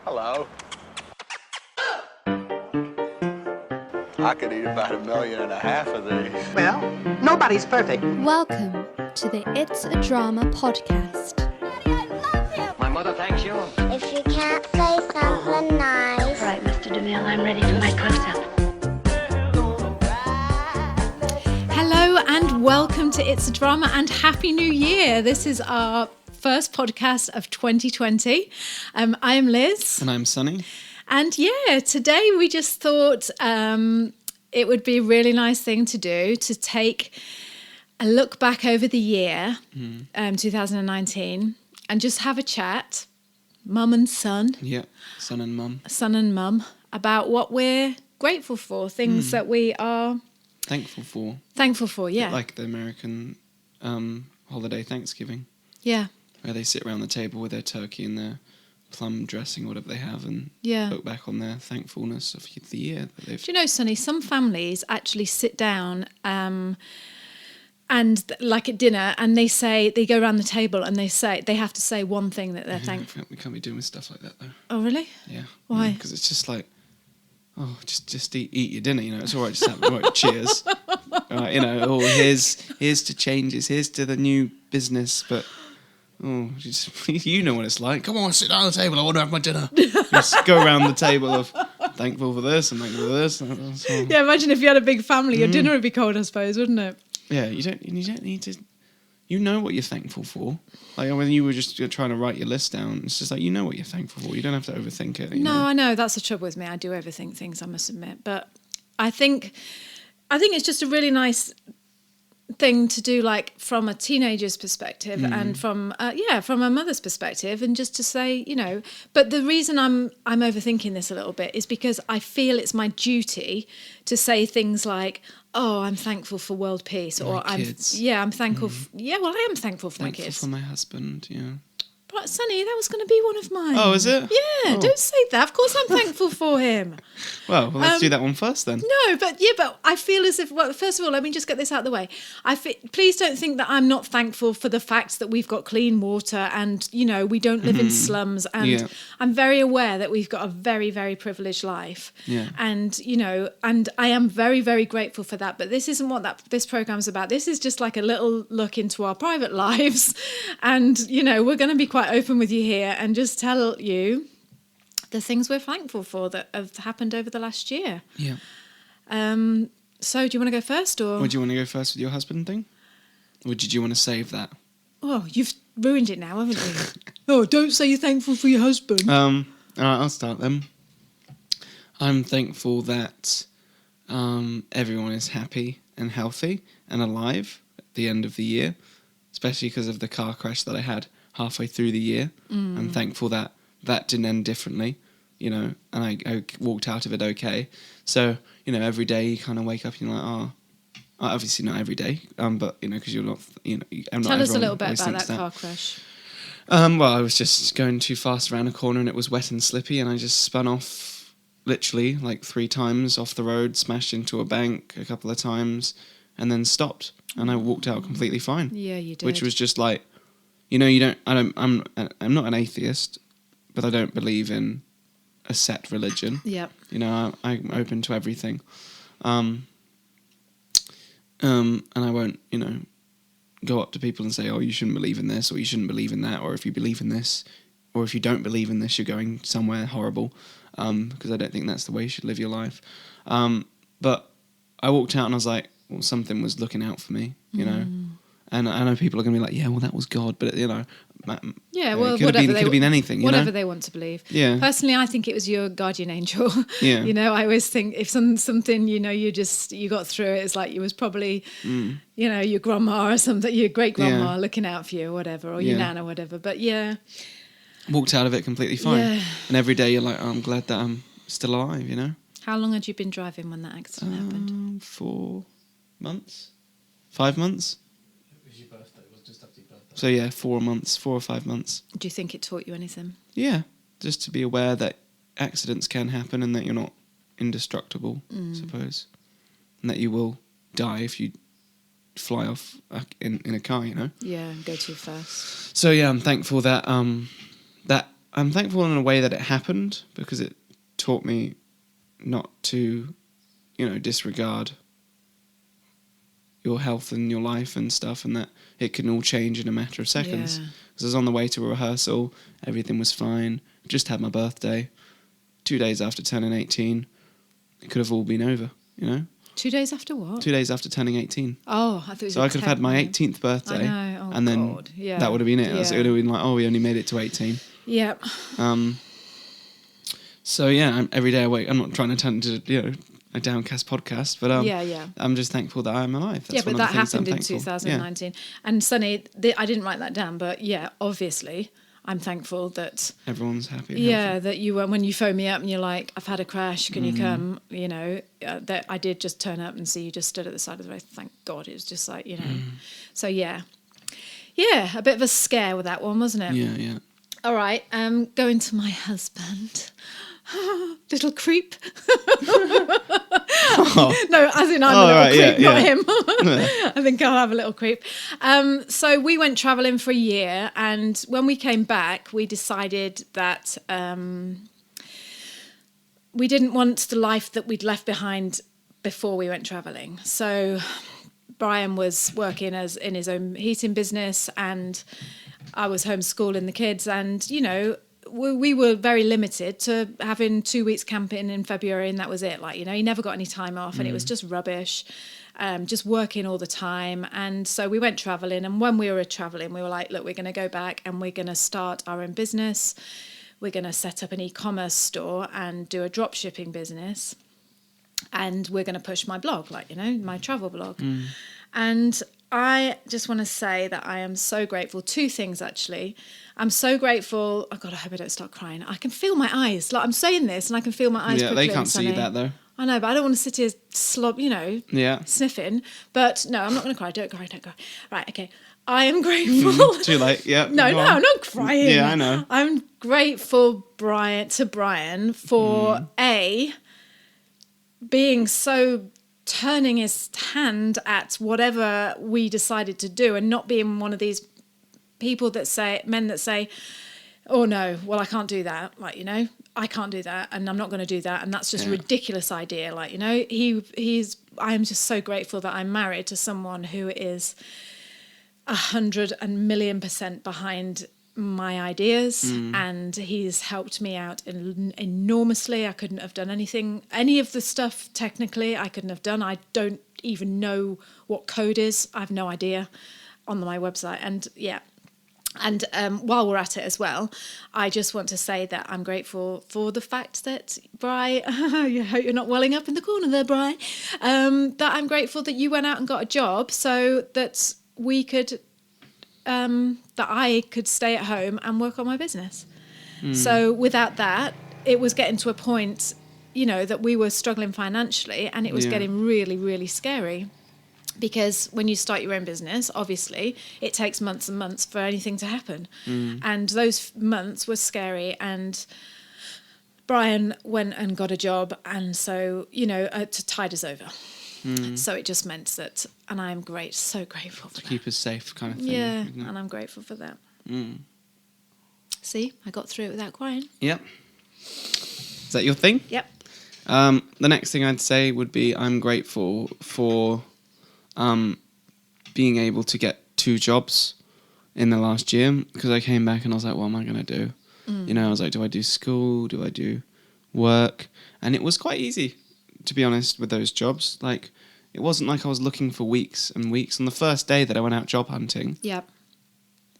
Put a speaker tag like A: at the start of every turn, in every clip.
A: Hello. I could eat about 1.5 million of these.
B: Well, nobody's perfect.
C: Welcome to the It's a Drama podcast.
D: Daddy, I love him.
E: My mother thanks you.
F: If you can't say something nice.
G: All right, Mr. DeMille, I'm ready for my close-up.
C: Hello and welcome to It's a Drama and Happy New Year. This is our first podcast of 2020. I am Liz.
H: And I'm Sonny.
C: And yeah, today we just thought it would be a really nice thing to do to take a look back over the year, 2019, and just have a chat, mum and son.
H: Yeah, son and mum.
C: Son and mum, about what we're grateful for, things that we are
H: Thankful for.
C: thankful for, yeah.
H: Like the American holiday Thanksgiving,
C: Yeah.
H: where they sit around the table with their turkey and their plum dressing, whatever they have, and
C: Yeah.
H: look back on their thankfulness of the year that they've...
C: Do you know, Sonny, some families actually sit down and like at dinner and they go around the table and they have to say one thing that they're thankful.
H: We can't be doing stuff like that, though.
C: Oh, really?
H: Yeah.
C: Why?
H: Because it's just like, just eat your dinner, you know. It's all right, just have right, cheers. Right, you know, here's to changes, here's to the new business, but... Oh, you know what it's like. Come on, sit down at the table. I want to have my dinner. Just go around the table of thankful for this and thankful for this.
C: Yeah, imagine if you had a big family. Your dinner would be cold, I suppose, wouldn't it?
H: Yeah, you don't need to. You know what you're thankful for. Like when you were just trying to write your list down, it's just like you know what you're thankful for. You don't have to overthink it.
C: No, I know. That's the trouble with me. I do overthink things, I must admit. But I think it's just a really nice thing to do, like from a teenager's perspective and from a mother's perspective, and just to say, you know. But the reason I'm overthinking this a little bit is because I feel it's my duty to say things like, "Oh, I'm thankful for world peace," or
H: kids.
C: I'm thankful. Well, I am thankful for my
H: Thankful
C: kids.
H: for my husband. Yeah.
C: But Sonny, that was going to be one of mine.
H: Oh, is it?
C: Yeah,
H: Oh.
C: don't say that. Of course, I'm thankful for him.
H: Well, let's do that one first then.
C: No, but I feel as if, well, first of all, let me just get this out of the way. Please don't think that I'm not thankful for the fact that we've got clean water and, you know, we don't live in slums. And I'm very aware that we've got a very, very privileged life.
H: Yeah.
C: And, you know, and I am very, very grateful for that. But this isn't what this program's about. This is just like a little look into our private lives. And, you know, we're going to be quite open with you here and just tell you the things we're thankful for that have happened over the last year.
H: Yeah.
C: So do you want to go first, or?
H: Would you want to go first with your husband thing? Or did you want to save that?
C: Oh, you've ruined it now, haven't you? Oh, don't say you're thankful for your husband.
H: All right, I'll start then. I'm thankful that everyone is happy and healthy and alive at the end of the year, especially because of the car crash that I had halfway through the year. I'm thankful that didn't end differently, you know, and I walked out of it okay. So, you know, every day you kind of wake up and you're like, oh, obviously not every day, but, you know, because you're not, you know.
C: Tell us a little bit about that car crash.
H: Well, I was just going too fast around a corner and it was wet and slippy and I just spun off literally like 3 times off the road, smashed into a bank a couple of times and then stopped and I walked out completely fine.
C: Yeah, you did.
H: Which was just like, you know, I'm not an atheist, but I don't believe in a set religion.
C: Yeah.
H: You know, I'm open to everything. And I won't, you know, go up to people and say, oh, you shouldn't believe in this, or you shouldn't believe in that, or if you believe in this, or if you don't believe in this, you're going somewhere horrible, because I don't think that's the way you should live your life. But I walked out and I was like, well, something was looking out for me, you know. And I know people are going to be like, yeah, well, that was God. But, you know,
C: yeah, well,
H: it could have been anything,
C: whatever they want to believe.
H: Yeah.
C: Personally, I think it was your guardian angel.
H: Yeah.
C: You know, I always think if something, you know, you got through it, it's like it was probably, you know, your grandma or something, your great grandma looking out for you or whatever, or your nan or whatever. But yeah.
H: Walked out of it completely fine.
C: Yeah.
H: And every day you're like, oh, I'm glad that I'm still alive, you know?
C: How long had you been driving when that accident happened?
H: 4 months? 5 months?
I: It was your birthday. It was just after your birthday.
H: So yeah, 4 months, 4 or 5 months.
C: Do you think it taught you anything?
H: Yeah, just to be aware that accidents can happen and that you're not indestructible, I suppose. And that you will die if you fly off in a car, you know?
C: Yeah, and go too fast.
H: So yeah, I'm thankful that that I'm thankful in a way that it happened, because it taught me not to, disregard your health and your life and stuff, and that it can all change in a matter of seconds.
C: Yeah.
H: Because I was on the way to a rehearsal, everything was fine, just had my birthday. 2 days after turning 18, it could have all been over,
C: 2 days after what?
H: 2 days after turning 18.
C: Oh, I thought it was
H: So I could have had my 18th birthday,
C: I know. Oh,
H: and then
C: God. Yeah.
H: that would have been it.
C: Yeah.
H: It would have been like, oh, we only made it to 18.
C: Yeah.
H: So yeah, every day I wake. I'm not trying to turn into a downcast podcast, but
C: yeah.
H: I'm just thankful that I'm alive. That's
C: But
H: one
C: that
H: of the things
C: happened
H: I'm
C: in
H: thankful.
C: 2019. And Sonny, I didn't write that down, but yeah, obviously, I'm thankful that
H: Everyone's happy. And healthy.
C: that you were, when you phone me up and you're like, I've had a crash, can you come? That I did just turn up and see you just stood at the side of the road. Thank God, it was just like So yeah, a bit of a scare with that one, wasn't it?
H: Yeah.
C: All right, going to my husband. Little creep. No, as in I'm a little creep, not him. I think I'll have a little creep. So we went travelling for a year, and when we came back, we decided that we didn't want the life that we'd left behind before we went travelling. So Brian was working in his own heating business, and I was homeschooling the kids, and we were very limited to having 2 weeks camping in February, and that was it. He never got any time off, and it was just rubbish, just working all the time. And so we went travelling, and when we were travelling, we were like, look, we're going to go back and we're going to start our own business. We're going to set up an e-commerce store and do a drop shipping business. And we're going to push my blog, my travel blog. And I just want to say that I am so grateful. 2 things, actually. I'm so grateful. Oh, God, I hope I don't start crying. I can feel my eyes. I'm saying this and I can feel my eyes
H: Yeah, they
C: prickling,
H: can't see
C: Sonny.
H: that, though.
C: I know, but I don't want to sit here sniffing. But no, I'm not going to cry. Don't cry. Right, okay. I am grateful.
H: Too late, yeah.
C: No, I'm not crying.
H: Yeah, I know.
C: I'm grateful, Brian, for being so turning his hand at whatever we decided to do, and not being one of these men that say, oh no, well, I can't do that. I can't do that, and I'm not going to do that, and that's just a ridiculous idea. I am just so grateful that I'm married to someone who is 100,000,000% behind my ideas, and he's helped me out enormously. I couldn't have done any of the stuff technically I couldn't have done. I don't even know what code is. I have no idea on my website. And while we're at it as well, I just want to say that I'm grateful for the fact that, Bri, I hope you're not welling up in the corner there, Bri, that I'm grateful that you went out and got a job so that we could that I could stay at home and work on my business. So without that, it was getting to a point, that we were struggling financially, and it was getting really, really scary. Because when you start your own business, obviously, it takes months and months for anything to happen. And those months were scary. And Brian went and got a job, and so, to tide us over. So it just meant that, and I am so grateful for that.
H: To keep us safe kind of thing.
C: Yeah, and I'm grateful for that. See, I got through it without crying.
H: Yep. Is that your thing?
C: Yep.
H: The next thing I'd say would be I'm grateful for being able to get 2 jobs in the last year, because I came back and I was like, what am I going to do? I was like, do I do school? Do I do work? And it was quite easy, to be honest, with those jobs. It wasn't like I was looking for weeks and weeks. On the first day that I went out job hunting,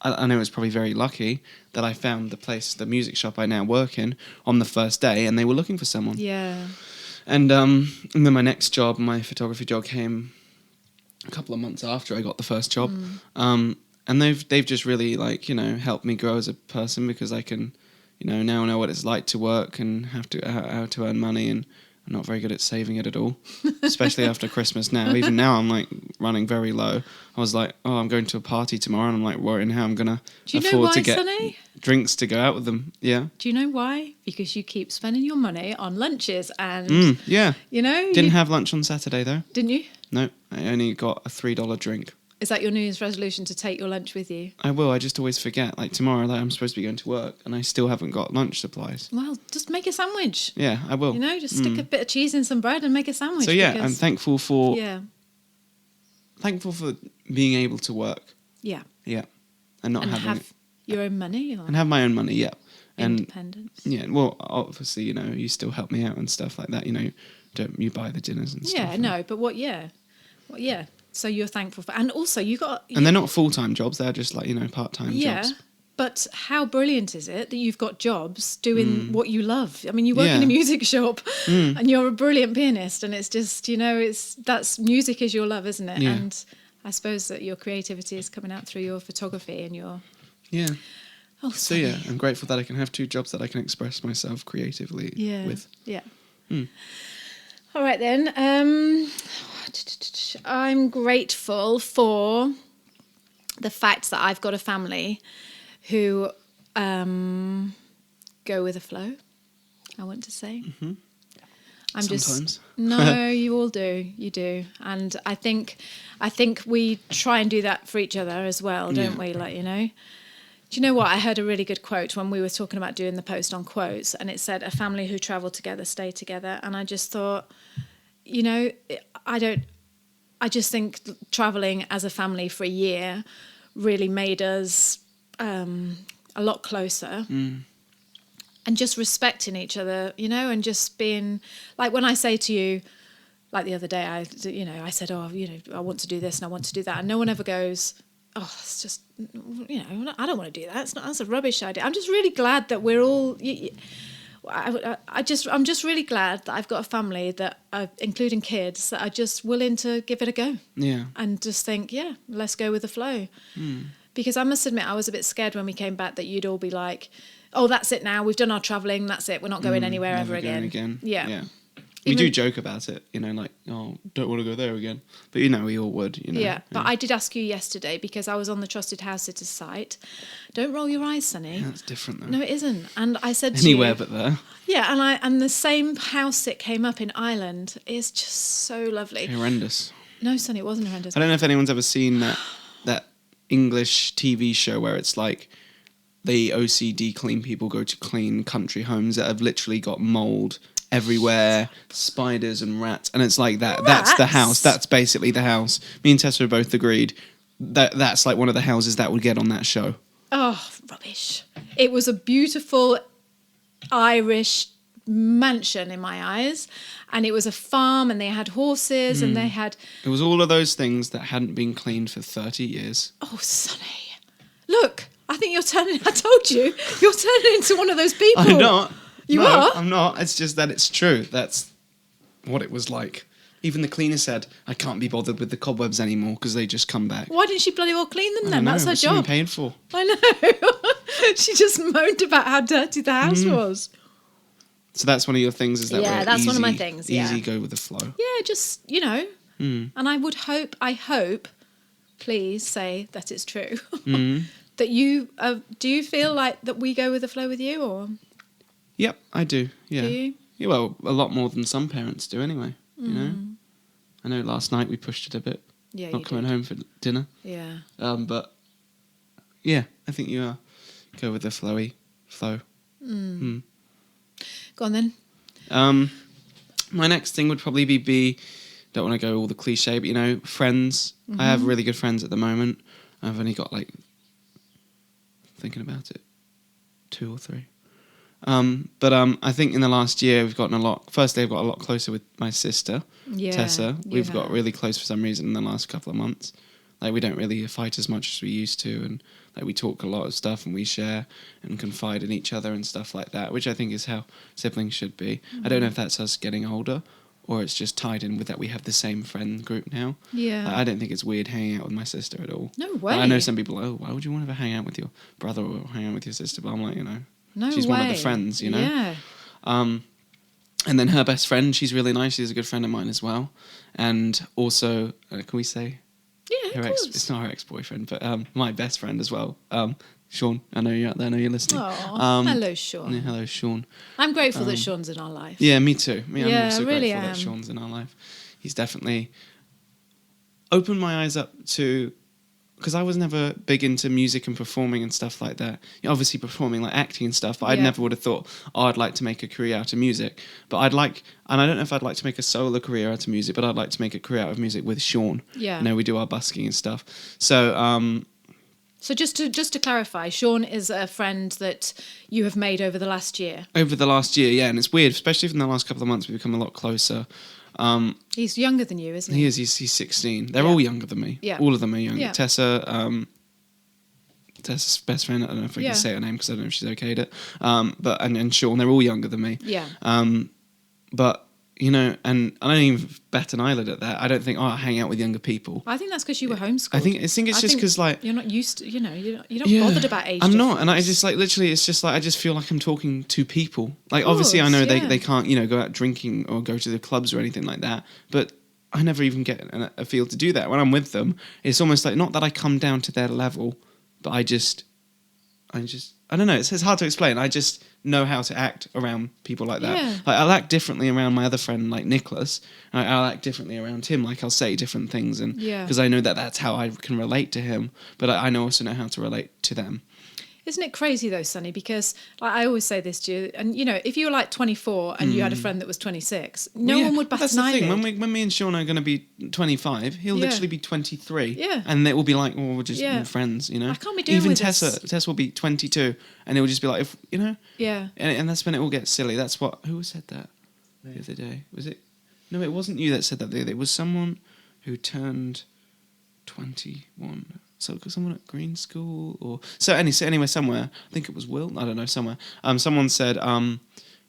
H: I know it was probably very lucky that I found the music shop I now work in, on the first day, and they were looking for someone.
C: Yeah.
H: And then my next job, my photography job, came a couple of months after I got the first job. And they've just really helped me grow as a person, because I can, now know what it's like to work and how to earn money, and I'm not very good at saving it at all, especially after Christmas now. Even now, I'm running very low. I was like, oh, I'm going to a party tomorrow, and I'm worrying how I'm going to afford to get
C: Sonny?
H: drinks to go out with them. Yeah.
C: Do you know why? Because you keep spending your money on lunches and,
H: yeah. Didn't have lunch on Saturday, though.
C: Didn't you?
H: No, I only got a $3 drink.
C: Is that your New Year's resolution, to take your lunch with you?
H: I will. I just always forget. Like tomorrow, like, I'm supposed to be going to work, and I still haven't got lunch supplies.
C: Well, just make a sandwich.
H: Yeah, I will.
C: You know, just stick a bit of cheese in some bread and make a sandwich.
H: So yeah,
C: because,
H: I'm thankful for
C: Yeah.
H: being able to work.
C: Yeah.
H: Yeah, and not
C: And
H: having
C: have your own money. Or
H: and have my own money. Yeah, and
C: independence.
H: yeah. Well, obviously, you know, you still help me out and stuff like that. You know, don't you buy the dinners and stuff?
C: Yeah, no, but what? Yeah. So you're thankful for, and also you got.
H: And they're not full-time jobs. They're just like, you know, part-time jobs.
C: But how brilliant is it that you've got jobs doing what you love? I mean, you work in a music shop and you're a brilliant pianist, and it's just, you know, music is your love, isn't it?
H: Yeah.
C: And I suppose that your creativity is coming out through your photography and your...
H: Yeah.
C: Oh,
H: So yeah, I'm grateful that I can have 2 jobs that I can express myself creatively with.
C: Yeah. All right then. I'm grateful for the fact that I've got a family who go with the flow, I want to say. Mm-hmm.
H: Sometimes.
C: No, you all do. You do. And I think we try and do that for each other as well, don't we? Like, you know. Do you know what? I heard a really good quote when we were talking about doing the post on quotes, and it said, "A family who travel together stay together." And I just thought, you know, I just think traveling as a family for a year really made us a lot closer. And just respecting each other, you know, and just being like, when I say to you, like the other day, I said, oh, you know, I want to do this and I want to do that, and no one ever goes, oh, it's just, you know, I don't want to do that. That's a rubbish idea. I'm just really glad that we're all. I'm just really glad that I've got a family that, including kids, that are just willing to give it a go.
H: Yeah.
C: And just think, yeah, let's go with the flow. Because I must admit, I was a bit scared when we came back that you'd all be like, oh, that's it now. We've done our travelling. That's it. We're not going anywhere ever again. Yeah.
H: We do joke about it, you know, like, oh, don't want to go there again. But, you know, we all would, you know.
C: Yeah, but I did ask you yesterday, because I was on the Trusted House Sitters site. Don't roll your eyes, Sonny.
H: Yeah, that's different, though.
C: No, it isn't. And I said to you...
H: Anywhere but there.
C: Yeah, and the same house sit came up in Ireland is just so lovely.
H: Horrendous.
C: No, Sonny, it wasn't horrendous.
H: I don't know if anyone's ever seen that English TV show where it's like the OCD clean people go to clean country homes that have literally got mould everywhere, spiders and rats, and it's like that. That's the house. That's basically the house. Me and Tessa are both agreed that's like one of the houses that would get on that show.
C: Oh, rubbish. It was a beautiful Irish mansion in my eyes, and it was a farm, and they had horses, and they had...
H: It was all of those things that hadn't been cleaned for 30 years.
C: Oh, Sonny. Look, I think you're turning... I told you. You're turning into one of those people.
H: I'm not.
C: You
H: no,
C: are?
H: I'm not. It's just that it's true. That's what it was like. Even the cleaner said, I can't be bothered with the cobwebs anymore because they just come back.
C: Why didn't she bloody well clean them
H: I
C: then?
H: don't know,
C: That's her
H: it's
C: job.
H: something painful.
C: I know. She just moaned about how dirty the house was.
H: So that's one of your things, is that
C: Yeah,
H: we're
C: that's
H: easy,
C: one of my things, yeah.
H: Easy, go with the flow.
C: Yeah, just, you know. And I hope, please say that it's true. That you, do you feel like that we go with the flow with you, or?
H: Yep, I do. Yeah.
C: Do you?
H: Yeah, well, a lot more than some parents do anyway, you know. I know last night we pushed it a bit.
C: Yeah,
H: Not coming home for dinner.
C: Yeah.
H: But yeah, I think you go with the flow.
C: Go on then.
H: My next thing would probably be don't want to go all the cliche, but you know, friends. I have really good friends at the moment. I've only got like, thinking about it, 2 or 3. But I think in the last year we've gotten firstly I've got a lot closer with my sister, Tessa. We've got really close for some reason in the last couple of months. Like, we don't really fight as much as we used to, and like we talk a lot of stuff, and we share and confide in each other and stuff like that, which I think is how siblings should be. I don't know if that's us getting older, or it's just tied in with that we have the same friend group now.
C: Yeah.
H: I don't think it's weird hanging out with my sister at all.
C: No way.
H: I know some people, why would you want to hang out with your brother or hang out with your sister? But I'm like, you know,
C: No
H: she's
C: way.
H: one of the friends, you know?
C: Yeah.
H: And then her best friend, she's really nice. She's a good friend of mine as well. And also, can we say?
C: Yeah,
H: Her
C: of
H: ex,
C: course.
H: it's not her ex-boyfriend, but my best friend as well. Sean, I know you're out there. I know you're listening.
C: Oh, hello, Sean.
H: Yeah, hello, Sean.
C: I'm grateful that Sean's in our life.
H: Yeah, me too. I'm
C: Yeah,
H: also
C: I really
H: grateful
C: am.
H: that Sean's in our life. He's definitely opened my eyes up to because I was never big into music and performing and stuff like that. Obviously performing, like acting and stuff, but I never would have thought, I'd like to make a career out of music. But and I don't know if I'd like to make a solo career out of music, but I'd like to make a career out of music with Sean.
C: Yeah.
H: You know, we do our busking and stuff. So,
C: So just to clarify, Sean is a friend that you have made over the last year.
H: Over the last year, yeah, and it's weird, especially in the last couple of months, we've become a lot closer.
C: He's younger than you, isn't he?
H: He is. He's 16. They're all younger than me.
C: Yeah.
H: All of them are younger.
C: Yeah.
H: Tessa's best friend. I don't know if I can say her name because I don't know if she's okayed it. But and Sean, they're all younger than me.
C: Yeah.
H: But you know, and I don't even bat an eyelid at that. I don't think I hang out with younger people.
C: I think that's because you were homeschooled.
H: I think it's just because like
C: you're not used to, you're not bothered about age.
H: I'm not, and I just like literally, it's just like I just feel like I'm talking to people. Like obviously, I know they can't go out drinking or go to the clubs or anything like that, but I never even get a feel to do that. When I'm with them, it's almost like not that I come down to their level, but I just I don't know. It's hard to explain. I just know how to act around people like that.
C: Yeah.
H: Like I'll act differently around my other friend, like Nicholas. I'll act differently around him. Like I'll say different things, and because I know that's how I can relate to him. But I also know how to relate to them.
C: Isn't it crazy though, Sonny? Because like, I always say this to you, and if you were like 24 and you had a friend that was 26, no one would bat
H: That's
C: an
H: the thing.
C: eyelid.
H: When me and Sean are going to be 25, he'll literally be 23.
C: Yeah.
H: And it will be like, well, we're just friends,
C: I can't be doing
H: Even
C: with
H: Tessa.
C: this.
H: Tessa will be 22, and it will just be like,
C: Yeah.
H: And that's when it all gets silly. That's who said that the other day? Was it? No, it wasn't you that said that the other day. It was someone who turned 21. So someone at Green School anyway, somewhere. I think it was Will. I don't know, somewhere. Someone said,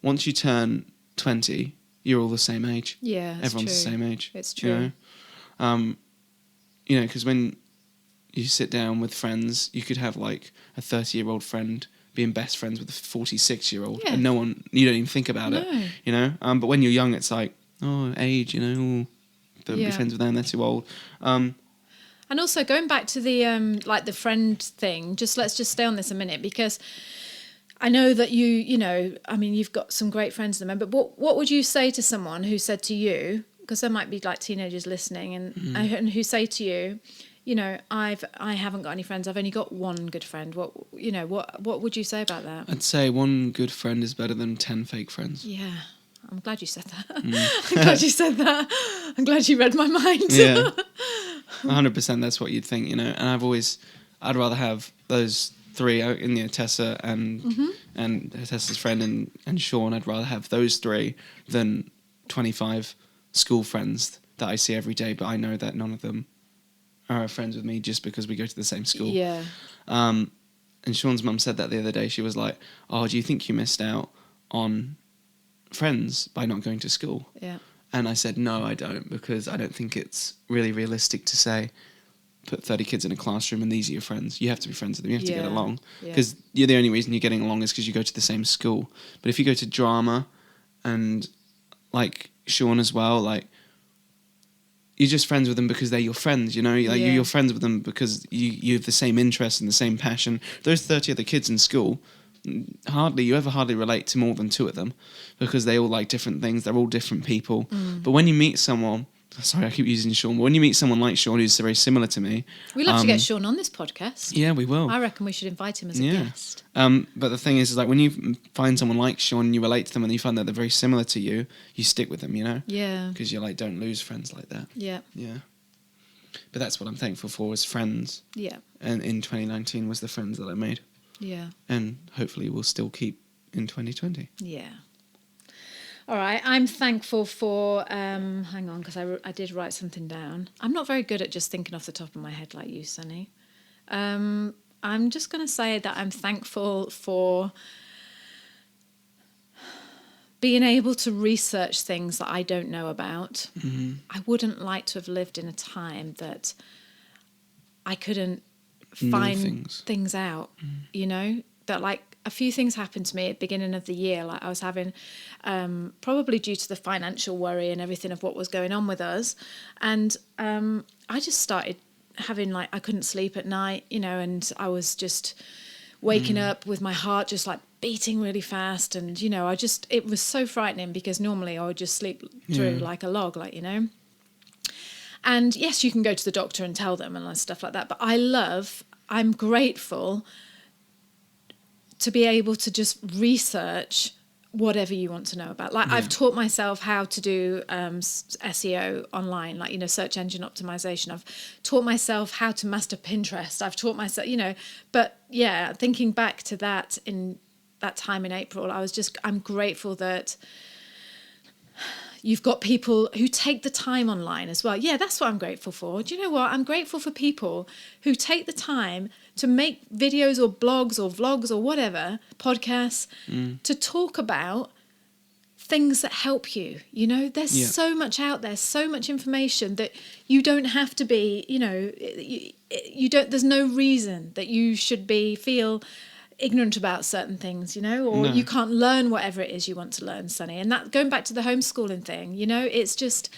H: once you turn 20, you're all the same age.
C: Yeah, it's
H: everyone's
C: true.
H: the same age.
C: It's true.
H: Because when you sit down with friends, you could have like a 30-year-old friend being best friends with a 46-year-old, and you don't even think about it. But when you're young, it's like, age. Don't be friends with them. They're too old.
C: And also going back to the the friend thing, let's just stay on this a minute, because I know that you've got some great friends in the moment, but what would you say to someone who said to you, because there might be like teenagers listening and who say to you, I haven't got any friends, I've only got one good friend. What would you say about that?
H: I'd say one good friend is better than 10 fake friends.
C: Yeah. I'm glad you said that. I'm glad you said that. I'm glad you read my mind.
H: Yeah. 100% that's what you'd think, and I'd rather have those three in Tessa and Tessa's friend and Sean. I'd rather have those three than 25 school friends that I see every day, but I know that none of them are friends with me just because we go to the same school.
C: Yeah.
H: And Sean's mum said that the other day. She was like, do you think you missed out on friends by not going to school?
C: Yeah.
H: And I said, no, I don't, because I don't think it's really realistic to say, put 30 kids in a classroom and these are your friends. You have to be friends with them. You have to get along. Because you're the only reason you're getting along is because you go to the same school. But if you go to drama and, like, Sean as well, like, you're just friends with them because they're your friends, You're friends with them because you have the same interests and the same passion. Those 30 other kids in school, you ever hardly relate to more than two of them because they all like different things. They're all different people. But when you meet someone, sorry, I keep using Sean, but when you meet someone like Sean who's very similar to me,
C: we'd love to get Sean on this podcast.
H: Yeah, we will.
C: I reckon we should invite him as a guest.
H: But the thing is like when you find someone like Sean and you relate to them and you find that they're very similar to you, you stick with them,
C: Yeah.
H: Because you're like, don't lose friends like that.
C: Yeah.
H: Yeah. But that's what I'm thankful for, is friends.
C: Yeah.
H: And in 2019 was the friends that I made.
C: Yeah.
H: And hopefully we'll still keep in 2020.
C: Yeah. All right. I'm thankful for, hang on, because I did write something down. I'm not very good at just thinking off the top of my head like you, Sonny. I'm just going to say that I'm thankful for being able to research things that I don't know about. Mm-hmm. I wouldn't like to have lived in a time that I couldn't find things out, that like a few things happened to me at the beginning of the year. Like I was having, probably due to the financial worry and everything of what was going on with us. And I just started having I couldn't sleep at night, and I was just waking up with my heart just like beating really fast. And, it was so frightening because normally I would just sleep through like a log, And yes, you can go to the doctor and tell them and stuff like that. But I'm grateful to be able to just research whatever you want to know about. Like I've taught myself how to do SEO online, like, search engine optimization. I've taught myself how to master Pinterest. I've taught myself, but yeah, thinking back to that in that time in April, I'm grateful that you've got people who take the time online as well. Yeah, that's what I'm grateful for. Do you know what? I'm grateful for people who take the time to make videos or blogs or vlogs or whatever, podcasts, to talk about things that help you. There's so much out there, so much information that you don't have to be, you don't, there's no reason that you should feel ignorant about certain things, or you can't learn whatever it is you want to learn, Sonny. And that, going back to the homeschooling thing, it's just,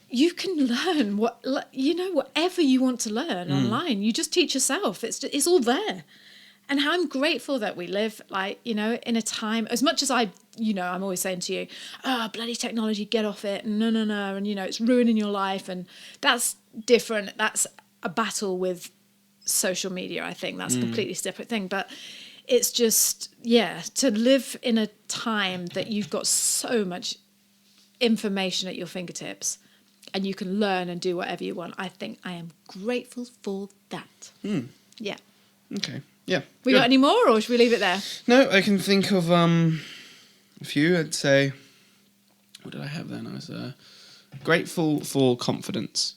C: you can learn whatever you want to learn online. You just teach yourself. It's all there. And how I'm grateful that we live, in a time, as much as I'm always saying to you, bloody technology, get off it, no, and it's ruining your life, and that's different. That's a battle with social media. I think that's a completely separate thing, but it's just, to live in a time that you've got so much information at your fingertips and you can learn and do whatever you want. I think I am grateful for that. Yeah.
H: Okay. Yeah.
C: We got any more, or should we leave it there?
H: No, I can think of a few. I'd say, what did I have then? I was grateful for confidence.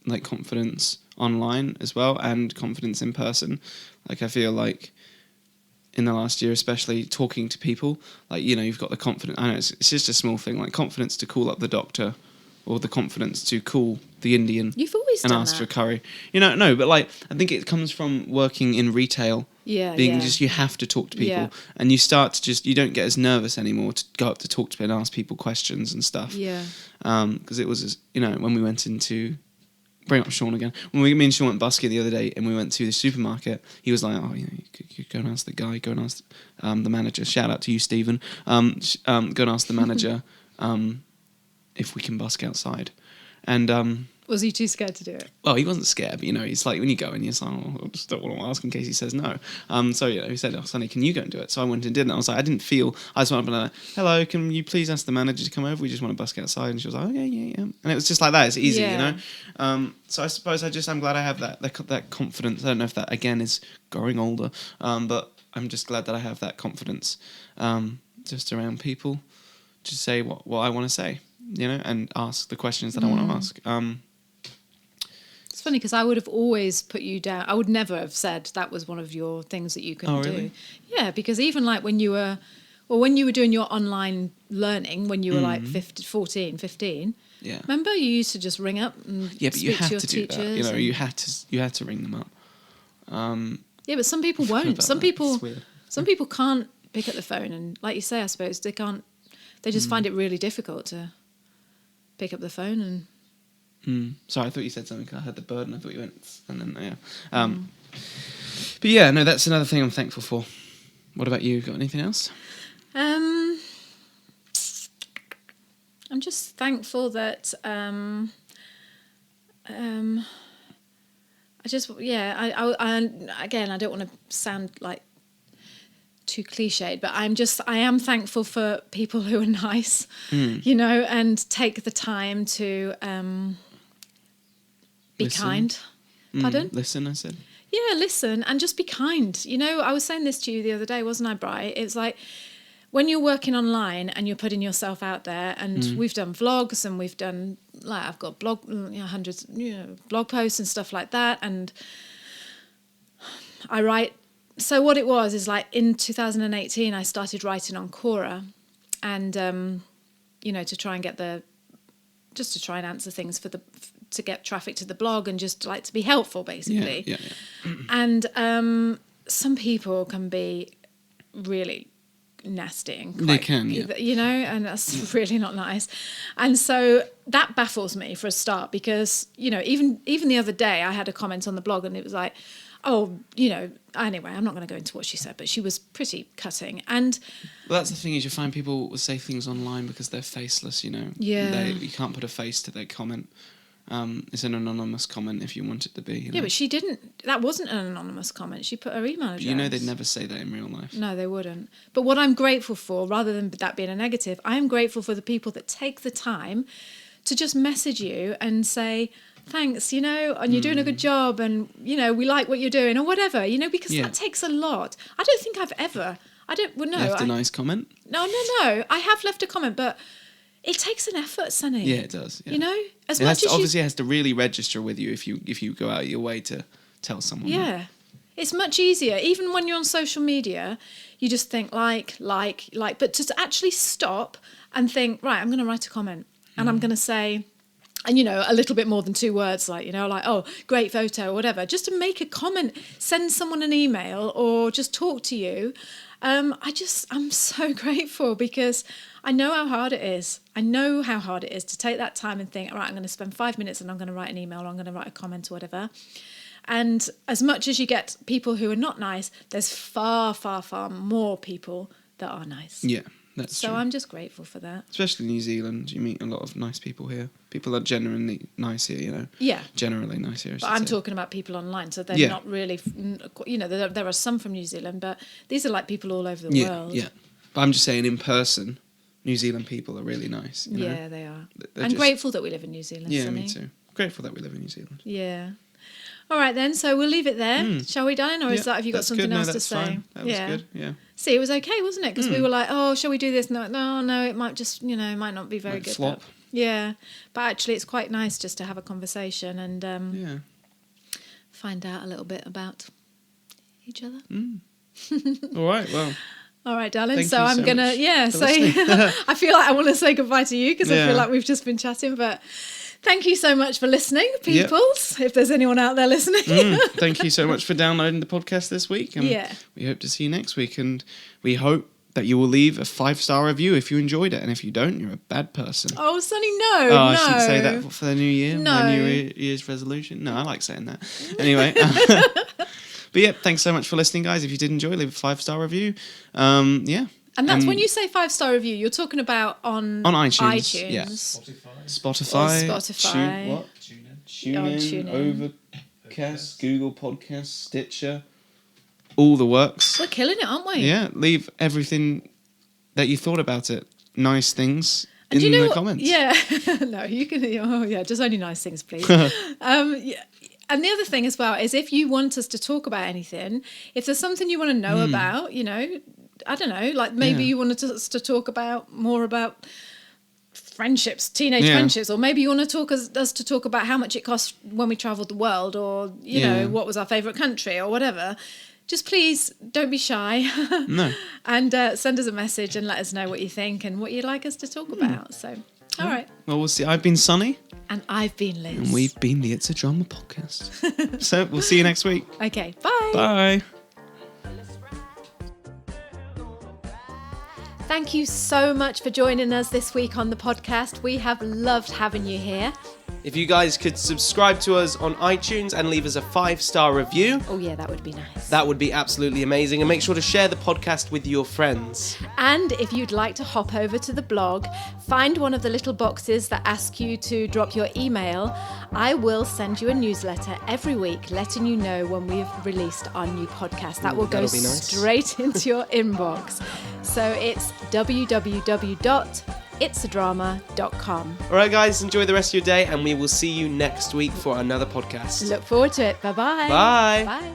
H: Like confidence online as well, and confidence in person. Like I feel like in the last year, especially talking to people, like, you've got the confidence. I know it's just a small thing, like confidence to call up the doctor, or the confidence to call the Indian.
C: You've always
H: and
C: done
H: ask
C: that.
H: for curry. No, but like I think it comes from working in retail.
C: Yeah.
H: Just you have to talk to people,
C: Yeah.
H: and you start to you don't get as nervous anymore to go up to talk to people and ask people questions and stuff.
C: Yeah.
H: Because it was when we went into. Bring up Sean again. When me and Sean went busking the other day and we went to the supermarket, he was like, you could go and ask the guy, go and ask the manager. Shout out to you, Stephen. Go and ask the manager if we can busk outside. And
C: Was he too scared to do it?
H: well, he wasn't scared, but it's like when you go and you're like, I just don't want to ask in case he says no. So he said, Sonny, can you go and do it? So I went and did it. And I was like, I just went up and like, hello, can you please ask the manager to come over? We just want to busk outside. And she was like, okay, yeah. And it was just like that. It's easy, So I suppose I'm glad I have that confidence. I don't know if that again is growing older, but I'm just glad that I have that confidence, just around people, to say what I want to say, and ask the questions that I want to ask.
C: It's funny because I would have always put you down. I would never have said that was one of your things that you couldn't
H: really?
C: do. Yeah, because even like when you were doing your online learning, when you were like 14, 15,
H: Yeah.
C: remember you used to just ring up and
H: Yeah, but you
C: speak to
H: had
C: your
H: to do
C: teachers.
H: that. You had to ring them up.
C: Yeah, but some people won't.
H: about
C: Some
H: that.
C: people,
H: It's weird.
C: some people can't pick up the phone, and like you say, I suppose they can't. They just find it really difficult to pick up the phone and.
H: Sorry, I thought you said something. I heard the bird, and I thought you went, and then But yeah, no, that's another thing I'm thankful for. What about you? Got anything else?
C: I'm just thankful that I again, I don't want to sound like too cliched, but I am thankful for people who are nice, and take the time to be
H: Listen.
C: kind. Pardon?
H: Listen, I said.
C: Yeah, listen and just be kind. I was saying this to you the other day, wasn't I, Bri? It's like when you're working online and you're putting yourself out there, and we've done vlogs and we've done, like, I've got hundreds, blog posts and stuff like that, and I write. So what it was is like in 2018, I started writing on Quora, and to try and answer things to get traffic to the blog, and just like to be helpful, basically.
H: Yeah.
C: And some people can be really nasty and quite,
H: They can, yeah.
C: and that's really not nice. And so that baffles me for a start, because even the other day I had a comment on the blog, and it was like, anyway, I'm not going to go into what she said, but she was pretty cutting. And
H: Well, that's the thing, is you find people will say things online because they're faceless,
C: Yeah.
H: You can't put a face to their comment. It's an anonymous comment if you want it to be.
C: Yeah, but she didn't. That wasn't an anonymous comment. She put her email address.
H: They'd never say that in real life.
C: No, they wouldn't. But what I'm grateful for, rather than that being a negative, I am grateful for the people that take the time to just message you and say, thanks, and you're doing a good job, and, we like what you're doing, or whatever, because that takes a lot. I don't think I've ever,
H: Left a nice comment?
C: No. I have left a comment, but it takes an effort, Sonny.
H: Yeah, it does. Yeah.
C: As much as
H: obviously it has to really register with you if you go out of your way to tell someone.
C: Yeah.
H: That.
C: It's much easier. Even when you're on social media, you just think like. But to actually stop and think, right, I'm going to write a comment and I'm going to say, and, a little bit more than 2 words, oh, great photo or whatever, just to make a comment, send someone an email or just talk to you. I'm so grateful because I know how hard it is. I know how hard it is to take that time and think, all right, I'm going to spend 5 minutes and I'm going to write an email or I'm going to write a comment or whatever. And as much as you get people who are not nice, there's far, far, far more people that are nice.
H: Yeah, that's true.
C: So I'm just grateful for that.
H: Especially in New Zealand, you meet a lot of nice people here. People are genuinely nice here,
C: Yeah.
H: Generally nice here,
C: But I'm talking about people online, so they're not really, there are some from New Zealand, but these are like people all over the world.
H: Yeah, but I'm just saying, in person, New Zealand people are really nice.
C: Yeah, they are.
H: They're
C: I'm
H: just
C: grateful that we live in New Zealand,
H: Yeah,
C: Sonny.
H: me too. Grateful that we live in New Zealand.
C: Yeah. All right then, so we'll leave it there. Shall we, darling? Or have you got
H: that's
C: something
H: good.
C: else
H: No,
C: to
H: that's
C: say?
H: Fine. That was good, yeah.
C: See, it was okay, wasn't it? Because we were like, oh, shall we do this? No, it might just, it might not be very
H: Might
C: good.
H: flop.
C: But, yeah. But actually, it's quite nice just to have a conversation and find out a little bit about each other.
H: All right, well.
C: All right, darling.
H: Thank
C: So
H: you
C: I'm
H: so
C: going to,
H: much for
C: say, I feel like I want to say goodbye to you because I
H: Yeah.
C: feel like we've just been chatting. But thank you so much for listening, peoples, if there's anyone out there listening.
H: Thank you so much for downloading the podcast this week. And
C: Yeah.
H: we hope to see you next week. And we hope that you will leave a 5-star review if you enjoyed it. And if you don't, you're a bad person.
C: Oh, Sonny, no.
H: Oh, I shouldn't say that for the new year.
C: No.
H: My New Year's resolution. No, I like saying that. Anyway. But yeah, thanks so much for listening, guys. If you did enjoy, leave a 5-star review. Yeah.
C: And that's when you say 5-star review, you're talking about on
H: iTunes. Yeah. Spotify.
C: Or Spotify.
H: TuneIn, Overcast, Google Podcasts, Stitcher, all the works.
C: We're killing it, aren't we?
H: Yeah, leave everything that you thought about it. Nice things in
C: And
H: the comments.
C: Yeah. No, you can. Oh, yeah. Just only nice things, please. Yeah. And the other thing as well is if you want us to talk about anything, if there's something you want to know about, I don't know, like maybe you wanted us to talk more about friendships, teenage friendships, or maybe you want to us to talk about how much it costs when we travelled the world, or you know what was our favourite country, or whatever. Just please don't be shy.
H: No.
C: And send us a message and let us know what you think and what you'd like us to talk about. So, all right.
H: Well, we'll see. I've been Sonny.
C: And I've been Liz.
H: And we've been the It's a Drama podcast. So we'll see you next week.
C: Okay, bye.
H: Bye.
C: Thank you so much for joining us this week on the podcast. We have loved having you here.
D: If you guys could subscribe to us on iTunes and leave us a 5-star review,
C: Oh yeah, that would be nice.
D: that would be absolutely amazing. And make sure to share the podcast with your friends.
C: And if you'd like to hop over to the blog, find one of the little boxes that ask you to drop your email. I will send you a newsletter every week letting you know when we've released our new podcast. That will go
D: that'll be nice.
C: straight into your inbox. So it's www.itsadrama.com.
D: All right, guys, enjoy the rest of your day, and we will see you next week for another podcast.
C: Look forward to it. Bye-bye.
D: Bye.
C: Bye.